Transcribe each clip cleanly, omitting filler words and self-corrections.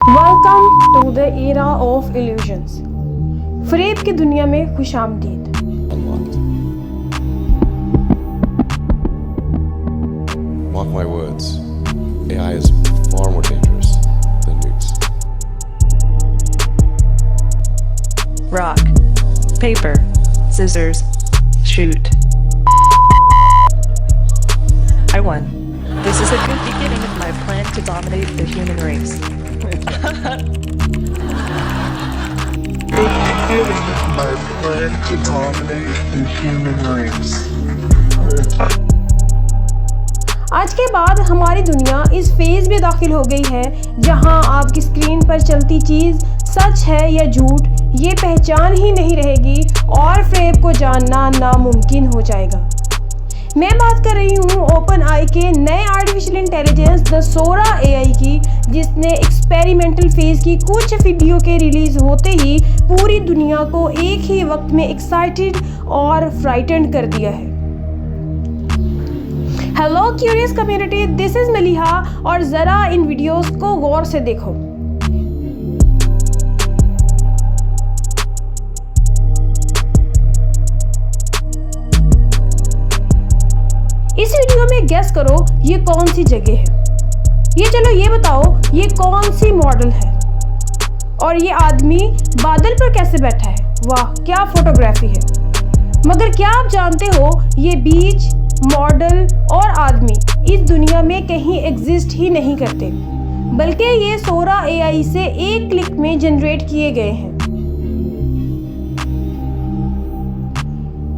Welcome to the era of illusions. फ़रेब की दुनिया में खुशामदीद। Unlocked. Mark my words, AI is far more dangerous than nukes. Rock, paper, scissors, shoot. I won. This is a good beginning of my plan to dominate the human race. My plan to dominate the human race. आज के बाद हमारी दुनिया इस phase में दाखिल हो गई है जहां आपकी स्क्रीन पर चलती चीज़ सच है या झूठ ये पहचान ही नहीं रहेगी और फ़रेब को जानना नामुमकिन हो जाएगा। मैं बात कर रही हूँ ओपन आई के नए artificial intelligence the Sora AI की, जिसने एक्सपेरिमेंटल फेज़ की कुछ वीडियो के रिलीज़ होते ही पूरी दुनिया को एक ही वक्त में एक्साइटेड और फ्राइटेंड कर दिया है। Hello curious community, this is Maliha और ज़रा इन वीडियोस को गौर से देखो। इस वीडियो में गेस करो ये कौन सी जगह है। ये बताओ ये कौन सी मॉडल है और ये आदमी बादल पर कैसे बैठा है। वाह क्या फोटोग्राफी है। मगर क्या आप जानते हो ये बीच, मॉडल और आदमी इस दुनिया में कहीं एग्जिस्ट ही नहीं करते, बल्कि ये सोरा AI से एक क्लिक में जनरेट किए गए हैं।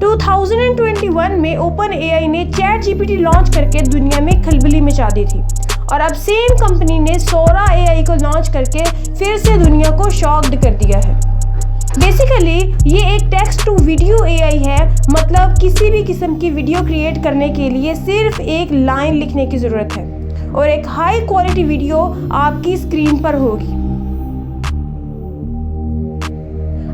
2021 में ओपन AI ने ChatGPT लॉन्च करके दुनिया में खलबली मचा दी थी और अब सेम कंपनी ने सोरा AI को लॉन्च करके फिर से दुनिया को शॉक्ड कर दिया है। बेसिकली ये एक टेक्स्ट टू वीडियो AI है, मतलब किसी भी किस्म की वीडियो क्रिएट करने के लिए सिर्फ एक लाइन लिखने की ज़रूरत है और एक हाई क्वालिटी वीडियो आपकी स्क्रीन पर होगी।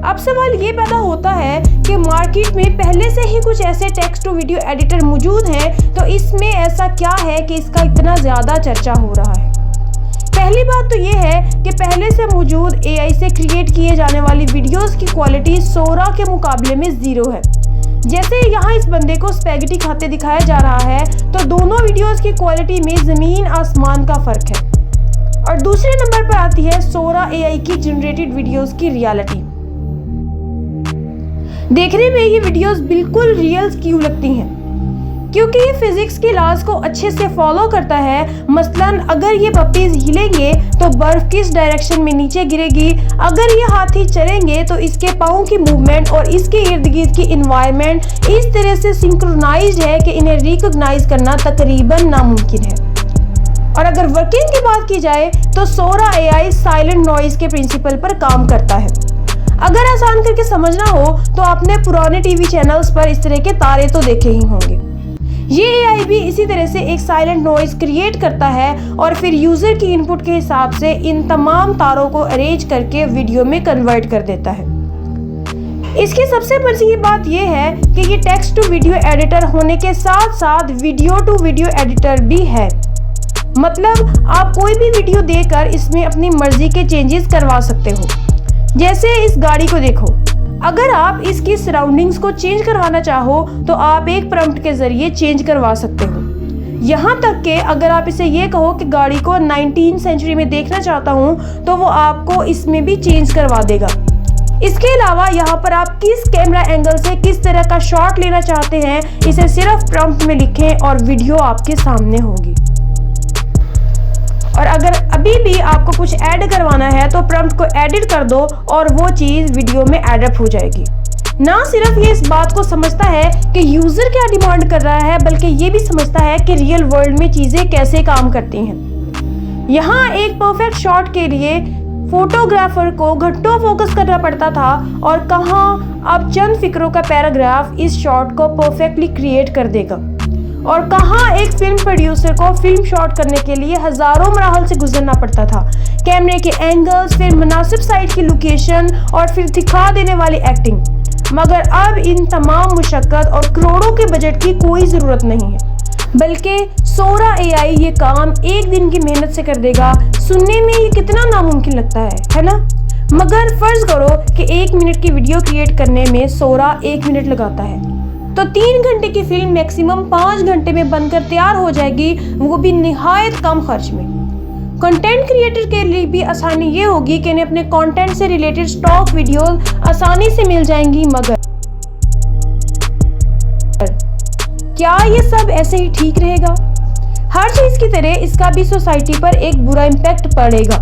अब सवाल ये पैदा होता है कि मार्केट में पहले से ही कुछ ऐसे टेक्स्ट टू वीडियो एडिटर मौजूद हैं, तो इसमें ऐसा क्या है कि इसका इतना ज़्यादा चर्चा हो रहा है। पहली बात तो ये है कि पहले से मौजूद AI से क्रिएट किए जाने वाली वीडियोस की क्वालिटी सोरा के मुकाबले में ज़ीरो है। जैसे यहाँ इस बंदे को स्पैगेटी खाते दिखाया जा रहा है, तो दोनों वीडियोस की क्वालिटी में ज़मीन आसमान का फ़र्क है। और दूसरे नंबर पर आती है सोरा AI की जनरेटेड वीडियोस की रियलिटी। देखने में ये वीडियोस बिल्कुल रियल क्यों लगती हैं? क्योंकि ये फिजिक्स की लॉज को अच्छे से फॉलो करता है। मसलन अगर ये पपीज हिलेंगे तो बर्फ किस डायरेक्शन में नीचे गिरेगी, अगर ये हाथी चलेंगे तो इसके पाँव की मूवमेंट और इसके इर्द गिर्द की इन्वायरमेंट इस तरह से सिंक्रोनाइज्ड है कि इन्हें रिकॉग्नाइज करना तकरीबन नामुमकिन है। और अगर वर्किंग की बात की जाए तो सोरा AI साइलेंट नॉइज के प्रिंसिपल पर काम करता है। अगर आसान करके समझना हो तो आपने पुराने टीवी चैनल्स पर इस तरह के तारे तो देखे ही होंगे। ये AI भी इसी तरह से एक साइलेंट नॉइज क्रिएट करता है और फिर यूजर की इनपुट के हिसाब से इन तमाम तारों को अरेंज करके वीडियो में कन्वर्ट कर देता है। इसकी सबसे मज़े की बात यह है कि ये टेक्स्ट टू वीडियो एडिटर होने के साथ साथ वीडियो टू वीडियो एडिटर भी है। मतलब आप कोई भी वीडियो देकर इसमें अपनी मर्जी के चेंजेस करवा सकते हो। जैसे इस गाड़ी को देखो, अगर आप इसकी सराउंडिंग्स को चेंज करवाना चाहो तो आप एक प्रॉम्प्ट के जरिए चेंज करवा सकते हो। यहाँ तक कि अगर आप इसे ये कहो कि गाड़ी को 19वीं सेंचुरी में देखना चाहता हूँ तो वो आपको इसमें भी चेंज करवा देगा। इसके अलावा यहाँ पर आप किस कैमरा एंगल से किस तरह का शॉट लेना चाहते हैं इसे सिर्फ प्रॉम्प्ट में लिखें और वीडियो आपके सामने होगी। और अगर अभी भी आपको कुछ ऐड करवाना है तो प्रॉम्प्ट को एडिट कर दो और वो चीज़ वीडियो में एडअप हो जाएगी। ना सिर्फ ये इस बात को समझता है कि यूज़र क्या डिमांड कर रहा है, बल्कि ये भी समझता है कि रियल वर्ल्ड में चीज़ें कैसे काम करती हैं। यहाँ एक परफेक्ट शॉट के लिए फोटोग्राफर को घंटों फोकस करना पड़ता था और कहाँ अब चंद फिक्रों का पैराग्राफ इस शॉट को परफेक्टली क्रिएट कर देगा, और कहाँ एक फिल्म प्रोड्यूसर को फिल्म शॉट करने के लिए हज़ारों मराहल से गुजरना पड़ता था। कैमरे के एंगल्स, फिर मुनासिब साइड की लोकेशन और फिर दिखा देने वाली एक्टिंग। मगर अब इन तमाम मुशक्कत और करोड़ों के बजट की कोई ज़रूरत नहीं है। बल्कि सोरा एआई ये काम एक दिन की मेहनत से कर देगा। सुनने में ये कितना नामुमकिन लगता है ना? मगर फर्ज करो कि 1 मिनट की वीडियो क्रिएट करने में सोरा 1 मिनट लगाता है, तो 3 घंटे की फिल्म मैक्सिमम 5 घंटे में बनकर तैयार हो जाएगी, वो भी निहायत कम खर्च में। कंटेंट क्रिएटर के लिए भी आसानी ये होगी कि इन्हें अपने कंटेंट से रिलेटेड स्टॉक वीडियोस आसानी से मिल जाएंगी। मगर क्या ये सब ऐसे ही ठीक रहेगा? हर चीज की तरह इसका भी सोसाइटी पर एक बुरा इम्पैक्ट पड़ेगा।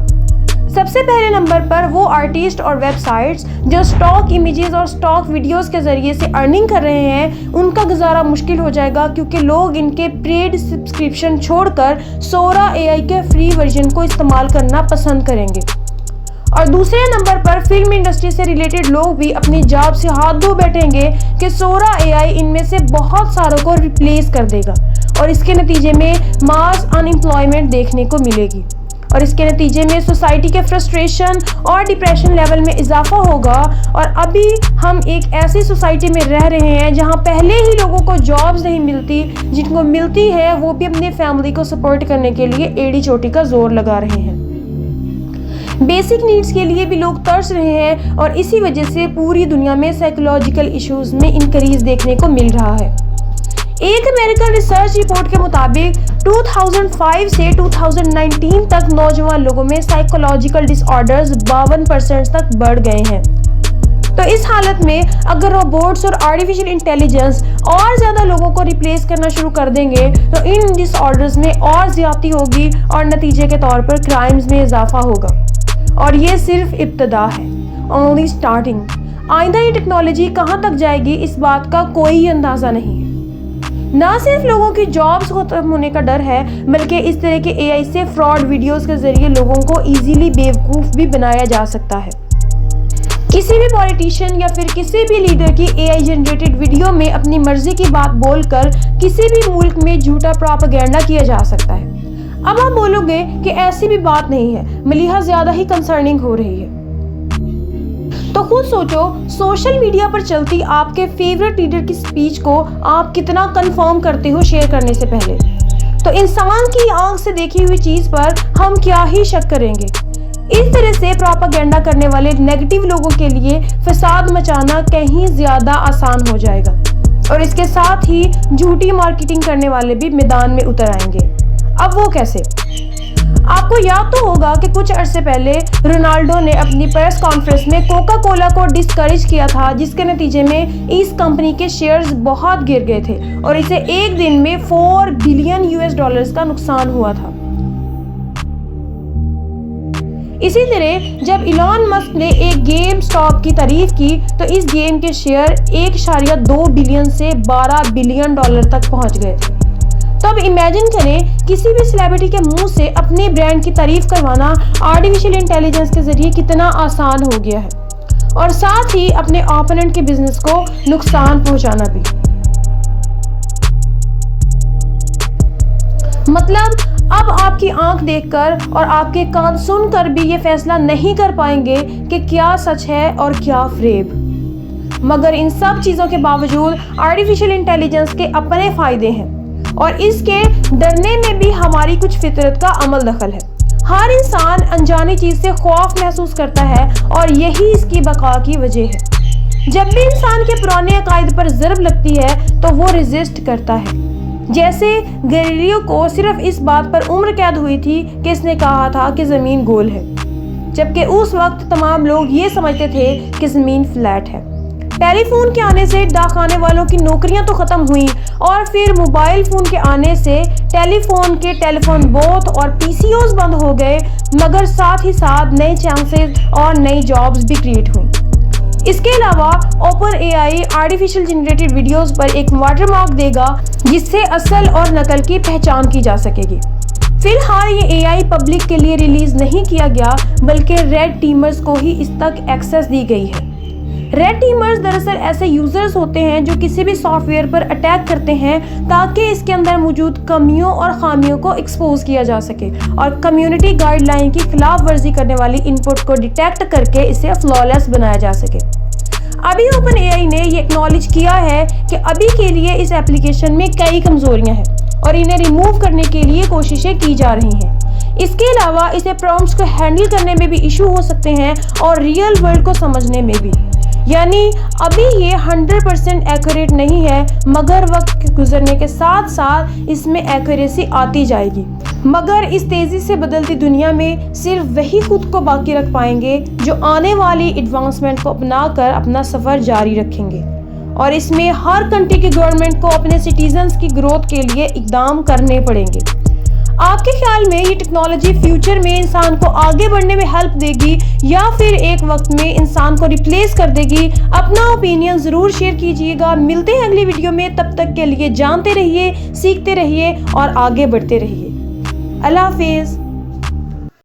सबसे पहले नंबर पर वो आर्टिस्ट और वेबसाइट्स जो स्टॉक इमेजेस और स्टॉक वीडियोस के जरिए से अर्निंग कर रहे हैं, उनका गुजारा मुश्किल हो जाएगा, क्योंकि लोग इनके पेड सब्सक्रिप्शन छोड़कर सोरा एआई के फ्री वर्जन को इस्तेमाल करना पसंद करेंगे। और दूसरे नंबर पर फिल्म इंडस्ट्री से रिलेटेड लोग भी अपनी जॉब से हाथ धो बैठेंगे कि सोरा एआई इनमें से बहुत सारों को रिप्लेस कर देगा और इसके नतीजे में मास अनएम्प्लॉयमेंट देखने को मिलेगी और इसके नतीजे में सोसाइटी के फ्रस्ट्रेशन और डिप्रेशन लेवल में इजाफा होगा। और अभी हम एक ऐसी सोसाइटी में रह रहे हैं जहां पहले ही लोगों को जॉब्स नहीं मिलती, जिनको मिलती है वो भी अपनी फैमिली को सपोर्ट करने के लिए एड़ी चोटी का जोर लगा रहे हैं। बेसिक नीड्स के लिए भी लोग तरस रहे हैं और इसी वजह से पूरी दुनिया में साइकोलॉजिकल इश्यूज में इंक्रीज देखने को मिल रहा है। एक अमेरिकन रिसर्च रिपोर्ट के मुताबिक 2005 से 2019 तक नौजवान लोगों में साइकोलॉजिकल डिसऑर्डर्स 52% तक बढ़ गए हैं। तो इस हालत में अगर रोबोट्स और आर्टिफिशियल इंटेलिजेंस और ज़्यादा लोगों को रिप्लेस करना शुरू कर देंगे तो इन डिसऑर्डर्स में और ज्यादती होगी और नतीजे के तौर पर क्राइम्स में इजाफा होगा। और ये सिर्फ इब्तदा है, ओनली स्टार्टिंग। आइंदा ये टेक्नोलॉजी कहाँ तक जाएगी इस बात का कोई अंदाज़ा नहीं है। ना सिर्फ लोगों की जॉब्स खत्म होने का डर है, बल्कि इस तरह के एआई से फ्रॉड वीडियोस के जरिए लोगों को इजीली बेवकूफ़ भी बनाया जा सकता है। किसी भी पॉलिटिशियन या फिर किसी भी लीडर की एआई जनरेटेड वीडियो में अपनी मर्जी की बात बोलकर किसी भी मुल्क में झूठा प्रोपेगेंडा किया जा सकता है। अब आप बोलोगे कि ऐसी भी बात नहीं है, मलिहा ज्यादा ही कंसर्निंग हो रही है। तो खुद सोचो, सोशल मीडिया पर चलती आपके फेवरेट लीडर की स्पीच को आप कितना कंफर्म करते हो शेयर करने से पहले। तो इंसान की आंख से देखी हुई चीज पर हम क्या ही शक करेंगे। इस तरह से प्रोपेगेंडा करने वाले नेगेटिव लोगों के लिए फसाद मचाना कहीं ज्यादा आसान हो जाएगा और इसके साथ ही झूठी मार्केटिंग करने वाले भी मैदान में उतर आएंगे। अब वो कैसे? आपको याद तो होगा कि कुछ अरसे पहले रोनाल्डो ने अपनी प्रेस कॉन्फ्रेंस में कोका कोला को डिस्करेज किया था, जिसके नतीजे में इस कंपनी के शेयर्स बहुत गिर गए थे और इसे एक दिन में $4 बिलियन का नुकसान हुआ था। इसी तरह जब इलॉन मस्क ने एक गेम स्टॉप की तारीफ की तो इस गेम के शेयर 1.2 बिलियन से $12 बिलियन तक पहुंच गए थे। तो अब इमेजिन करें किसी भी सेलिब्रिटी के मुंह से अपने ब्रांड की तारीफ करवाना आर्टिफिशियल इंटेलिजेंस के जरिए कितना आसान हो गया है और साथ ही अपने ओपोनेंट के बिजनेस को नुकसान पहुंचाना भी। मतलब अब आपकी आंख देखकर और आपके कान सुनकर भी ये फैसला नहीं कर पाएंगे कि क्या सच है और क्या फ्रेब। मगर इन सब चीज़ों के बावजूद आर्टिफिशियल इंटेलिजेंस के अपने फ़ायदे हैं और इसके डरने में भी हमारी कुछ फितरत का अमल दखल है। हर इंसान अनजानी चीज़ से खौफ महसूस करता है और यही इसकी बका की वजह है। जब भी इंसान के पुराने अकायद पर ज़रब लगती है तो वो रेजिस्ट करता है। जैसे गैलीलियो को सिर्फ इस बात पर उम्र कैद हुई थी कि इसने कहा था कि ज़मीन गोल है, जबकि उस वक्त तमाम लोग ये समझते थे कि ज़मीन फ्लैट है। टेलीफोन के आने से डाकखाने वालों की नौकरियां तो ख़त्म हुई और फिर मोबाइल फ़ोन के आने से टेलीफोन के टेलीफोन बूथ और पीसीओज बंद हो गए, मगर साथ ही साथ नए चांसेस और नई जॉब्स भी क्रिएट हुई। इसके अलावा open AI artificial generated videos पर एक वाटरमार्क देगा जिससे असल और नकल की पहचान की जा सकेगी। फिलहाल ये एआई पब्लिक के लिए रिलीज नहीं किया गया, बल्कि रेड टीमर्स को ही इस तक एक्सेस दी गई है। रेड टीमर्स दरअसल ऐसे यूजर्स होते हैं जो किसी भी सॉफ्टवेयर पर अटैक करते हैं ताकि इसके अंदर मौजूद कमियों और खामियों को एक्सपोज किया जा सके और कम्युनिटी गाइडलाइन की खिलाफ वर्जी करने वाली इनपुट को डिटेक्ट करके इसे फ्लॉलेस बनाया जा सके। अभी ओपन एआई ने ये एक्नॉलेज किया है कि अभी के लिए इस एप्लीकेशन में कई कमजोरियां हैं और इन्हें रिमूव करने के लिए कोशिशें की जा रही हैं। इसके अलावा इसे प्रॉम्प्ट्स को हैंडल करने में भी इशू हो सकते हैं और रियल वर्ल्ड को समझने में भी। यानी अभी ये 100% एक्यूरेट नहीं है, मगर वक्त गुजरने के साथ साथ इसमें एक्यूरेसी आती जाएगी। मगर इस तेज़ी से बदलती दुनिया में सिर्फ वही खुद को बाकी रख पाएंगे जो आने वाली एडवांसमेंट को अपनाकर अपना सफ़र जारी रखेंगे। और इसमें हर कंट्री की गवर्नमेंट को अपने सिटीजन्स की ग्रोथ के लिए इकदाम करने पड़ेंगे। आपके ख्याल में ये टेक्नोलॉजी फ्यूचर में इंसान को आगे बढ़ने में हेल्प देगी या फिर एक वक्त में इंसान को रिप्लेस कर देगी? अपना ओपिनियन ज़रूर शेयर कीजिएगा। मिलते हैं अगली वीडियो में, तब तक के लिए जानते रहिए, सीखते रहिए और आगे बढ़ते रहिए। अल्लाह हाफिज़।